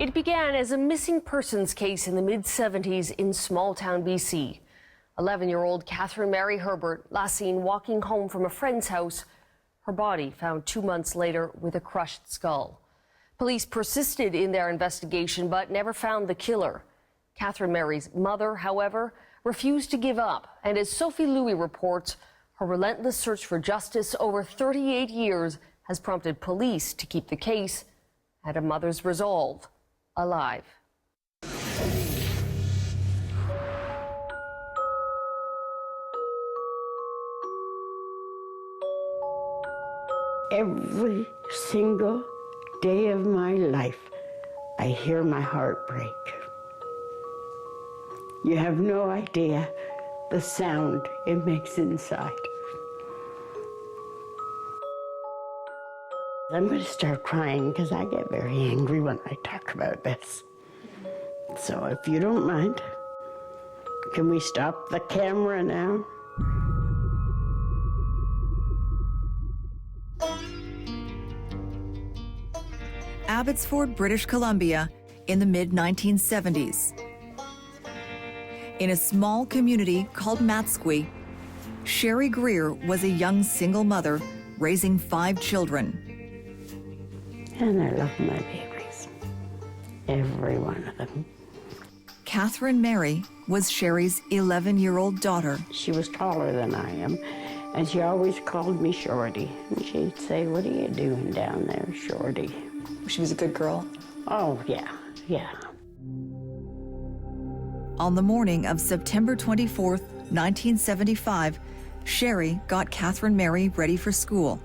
It began as a missing persons case in the mid-70s in small-town BC. 11-year-old Catherine Mary Herbert, last seen walking home from a friend's house. Her body found 2 months later with a crushed skull. Police persisted in their investigation but never found the killer. Catherine Mary's mother, however, refused to give up. And as Sophie Louis reports, her relentless search for justice over 38 years has prompted police to keep the case and a mother's resolve alive. Every single day of my life, I hear my heart break. You have no idea the sound it makes inside. I'm going to start crying because I get very angry when I talk about this. So if you don't mind, can we stop the camera now? Abbotsford, British Columbia, in the mid-1970s. In a small community called Matsqui, Sherry Greer was a young single mother raising 5 children. And I love my babies, every one of them. Catherine Mary was Sherry's 11-year-old daughter. She was taller than I am, and she always called me Shorty. And she'd say, "What are you doing down there, Shorty?" She was a good girl. Oh, yeah. On the morning of September 24th, 1975, Sherry got Catherine Mary ready for school.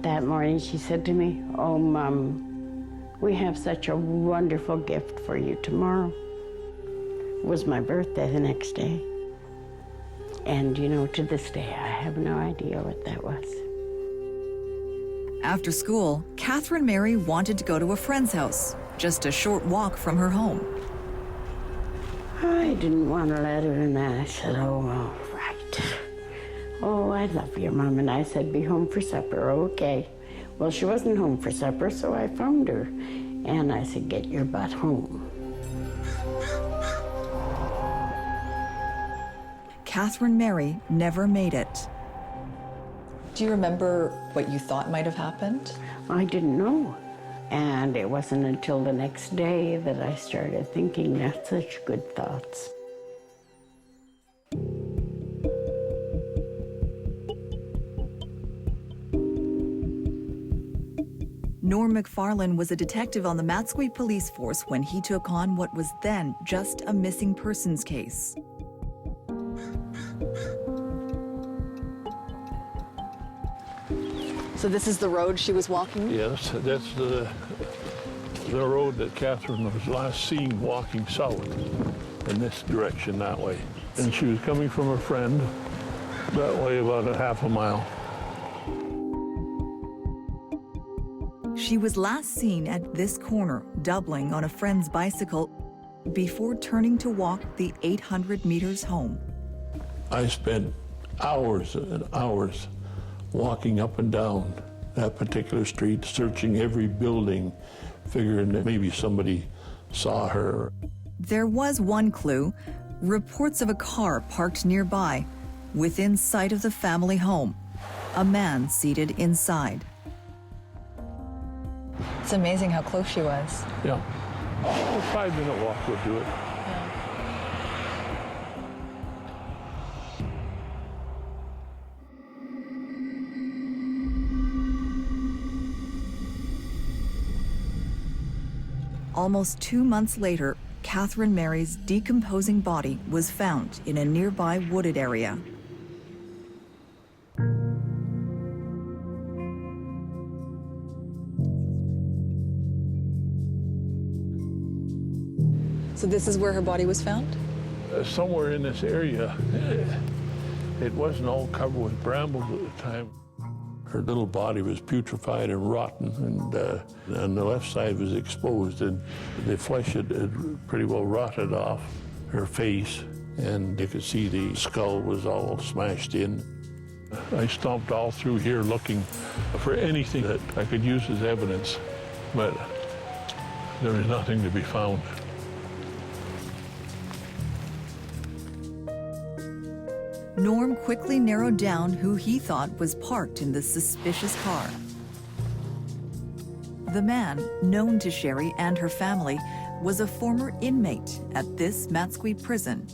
That morning she said to me, "Oh, Mom, we have such a wonderful gift for you tomorrow." It was my birthday the next day. And, you know, to this day, I have no idea what that was. After school, Catherine Mary wanted to go to a friend's house, just a short walk from her home. I didn't want to let her in that. I said, "Oh, all right. Oh, I love your Mom." And I said, "Be home for supper." "Okay." Well, she wasn't home for supper, so I phoned her. And I said, "Get your butt home." Catherine Mary never made it. Do you remember what you thought might have happened? I didn't know. And it wasn't until the next day that I started thinking not such good thoughts. Norm McFarlane was a detective on the Matsqui police force when he took on what was then just a missing persons case. So this is the road she was walking? Yes, that's the road that Catherine was last seen walking south in this direction that way. And she was coming from her friend that way about a half a mile. She was last seen at this corner, doubling on a friend's bicycle before turning to walk the 800 meters home. I spent hours and hours walking up and down that particular street, searching every building, figuring that maybe somebody saw her. There was one clue, reports of a car parked nearby, within sight of the family home, a man seated inside. It's amazing how close she was. Yeah, a 5-minute walk would do it. Almost 2 months later, Catherine Mary's decomposing body was found in a nearby wooded area. So this is where her body was found? Somewhere in this area, it wasn't all covered with brambles at the time. Her little body was putrefied and rotten, and the left side was exposed, and the flesh had pretty well rotted off her face, and you could see the skull was all smashed in. I stomped all through here looking for anything that I could use as evidence, but There was nothing to be found. Norm quickly narrowed down who he thought was parked in the suspicious car. The man, known to Sherry and her family, was a former inmate at this Matsqui prison.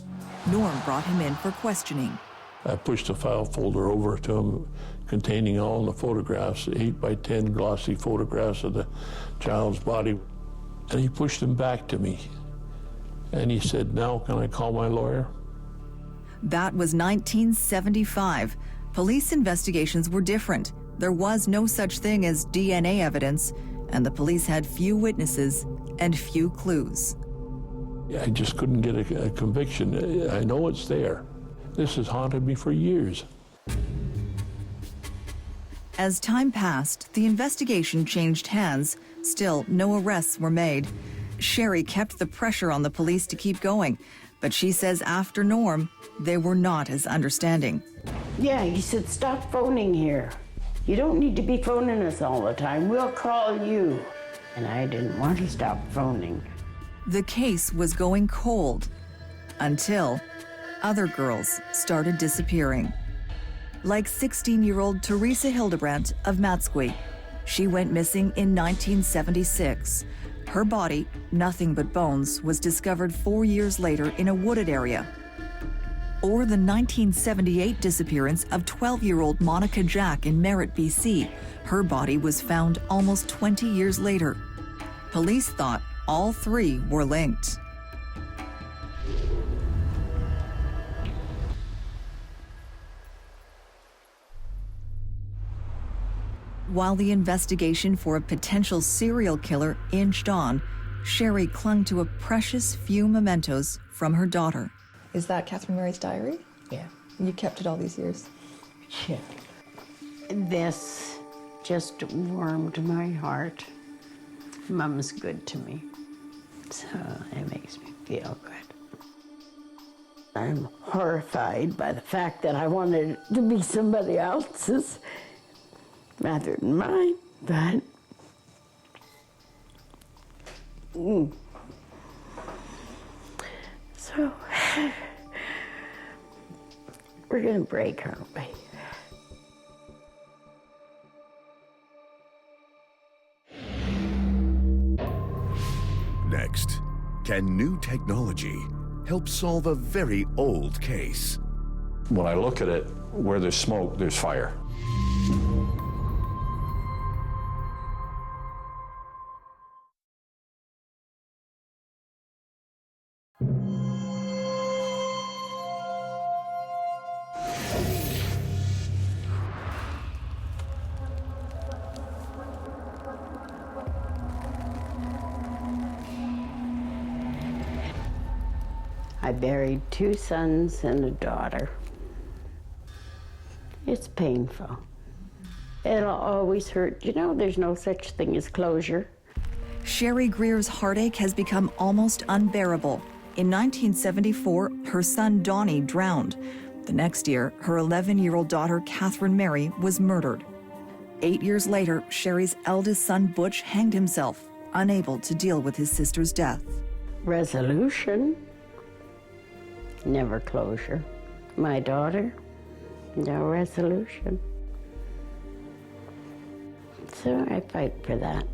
Norm brought him in for questioning. I pushed a file folder over to him containing all the photographs, 8 by 10 glossy photographs of the child's body. And he pushed them back to me. And he said, "Now can I call my lawyer?" That was 1975. Police investigations were different. There was no such thing as DNA evidence, and the police had few witnesses and few clues. I just couldn't get a conviction. I know it's there. This has haunted me for years. As time passed, the investigation changed hands. Still, no arrests were made. Sherry kept the pressure on the police to keep going, but she says after Norm, they were not as understanding. Yeah, he said, stop phoning here. You don't need to be phoning us all the time. We'll call you. And I didn't want to stop phoning. The case was going cold until other girls started disappearing. Like 16-year-old Teresa Hildebrandt of Matsqui. She went missing in 1976. Her body, nothing but bones, was discovered 4 years later in a wooded area. Or the 1978 disappearance of 12-year-old Monica Jack in Merritt, BC. Her body was found almost 20 years later. Police thought all three were linked. While the investigation for a potential serial killer inched on, Sherry clung to a precious few mementos from her daughter. Is that Catherine Mary's diary? Yeah. You kept it all these years? Yeah. This just warmed my heart. Mom's good to me, so it makes me feel good. I'm horrified by the fact that I wanted it to be somebody else's rather than mine, but so we're gonna break, aren't we? Next, can new technology help solve a very old case? When I look at it, where there's smoke, there's fire. I buried 2 sons and a daughter. It's painful. It'll always hurt. You know, there's no such thing as closure. Sherry Greer's heartache has become almost unbearable. In 1974, her son Donnie drowned. The next year, her 11-year-old daughter Catherine Mary was murdered. 8 years later, Sherry's eldest son Butch hanged himself, unable to deal with his sister's death. Resolution, never closure. My daughter, no resolution. So I fight for that.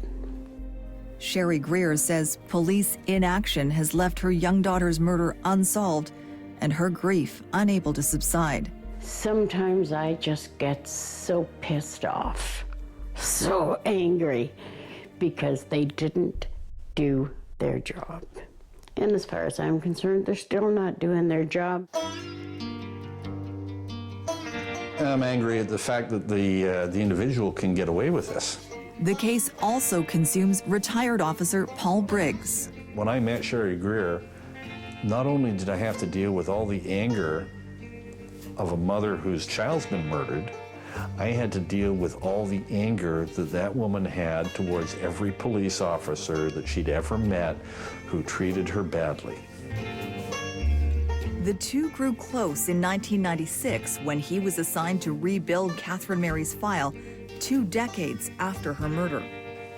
Sherry Greer says police inaction has left her young daughter's murder unsolved and her grief unable to subside. Sometimes I just get so pissed off, so angry, because they didn't do their job. And as far as I'm concerned, they're still not doing their job. I'm angry at the fact that the individual can get away with this. The case also consumes retired officer Paul Briggs. When I met Sherry Greer, not only did I have to deal with all the anger of a mother whose child's been murdered, I had to deal with all the anger that that woman had towards every police officer that she'd ever met who treated her badly. The two grew close in 1996 when he was assigned to rebuild Catherine Mary's file 2 decades after her murder.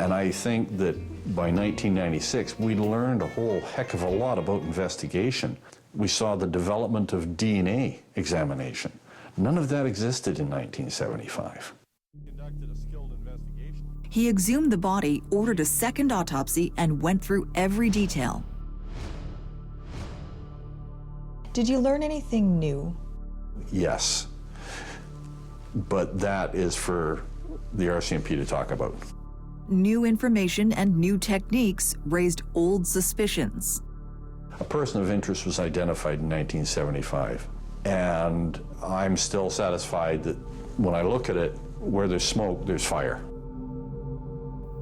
And I think that by 1996, we learned a whole heck of a lot about investigation. We saw the development of DNA examination. None of that existed in 1975. He exhumed the body, ordered a second autopsy, and went through every detail. Did you learn anything new? Yes, but that is for the RCMP to talk about. New information and new techniques raised old suspicions. A person of interest was identified in 1975, and I'm still satisfied that when I look at it, where there's smoke, there's fire.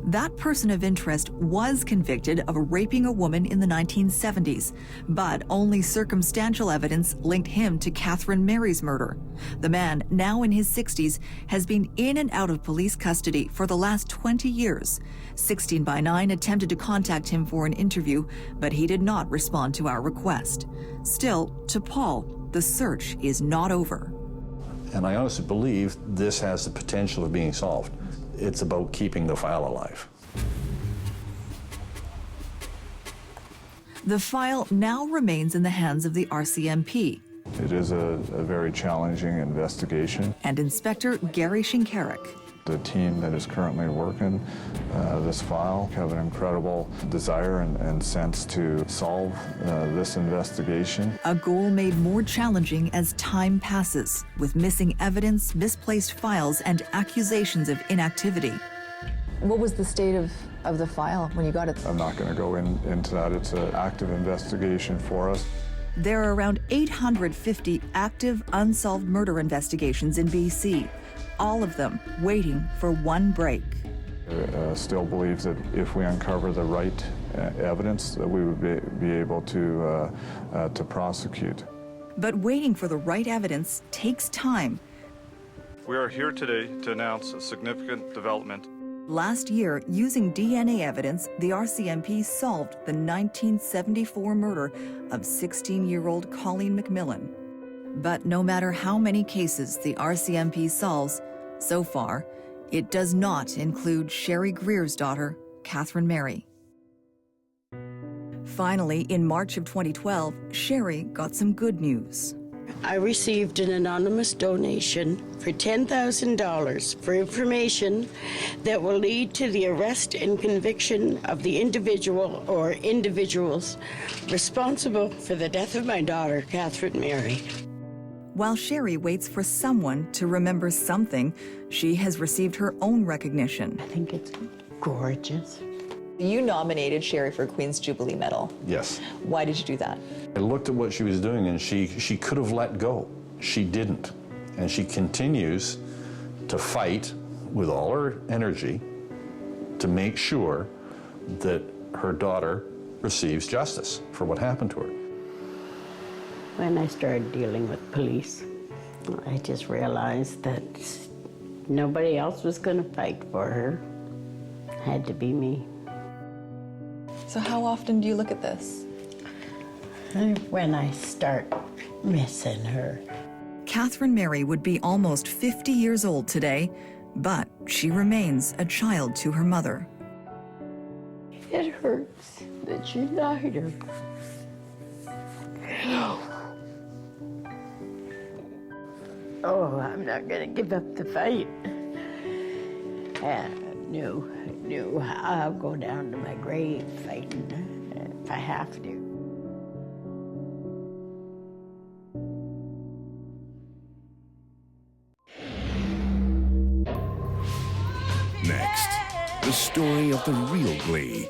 That person of interest was convicted of raping a woman in the 1970s, but only circumstantial evidence linked him to Catherine Mary's murder. The man, now in his 60s, has been in and out of police custody for the last 20 years. 16 by 9 attempted to contact him for an interview, but he did not respond to our request. Still, to Paul, the search is not over. And I honestly believe this has the potential of being solved. It's about keeping the file alive. The file now remains in the hands of the RCMP. It is a very challenging investigation. And Inspector Gary Shinkarik. The team that is currently working this file have an incredible desire and sense to solve this investigation. A goal made more challenging as time passes, with missing evidence, misplaced files, and accusations of inactivity. What was the state of the file when you got it? I'm not going to go into that. It's an active investigation for us. There are around 850 active, unsolved murder investigations in BC, all of them waiting for one break. I still believe that if we uncover the right evidence, that we would be able to prosecute. But waiting for the right evidence takes time. We are here today to announce a significant development. Last year, using DNA evidence, the RCMP solved the 1974 murder of 16-year-old Colleen McMillan. But no matter how many cases the RCMP solves, so far, it does not include Sherry Greer's daughter, Catherine Mary. Finally, in March of 2012, Sherry got some good news. I received an anonymous donation for $10,000 for information that will lead to the arrest and conviction of the individual or individuals responsible for the death of my daughter, Catherine Mary. While Sherry waits for someone to remember something, she has received her own recognition. I think it's gorgeous. You nominated Sherry for Queen's Jubilee Medal. Yes. Why did you do that? I looked at what she was doing, and she could have let go. She didn't. And she continues to fight with all her energy to make sure that her daughter receives justice for what happened to her. When I started dealing with police, I just realized that nobody else was going to fight for her. It had to be me. So how often do you look at this? When I start missing her. Catherine Mary would be almost 50 years old today, but she remains a child to her mother. It hurts that you died her. Oh, I'm not gonna give up the fight. No, I'll go down to my grave fighting if I have to. Next, the story of the real Glee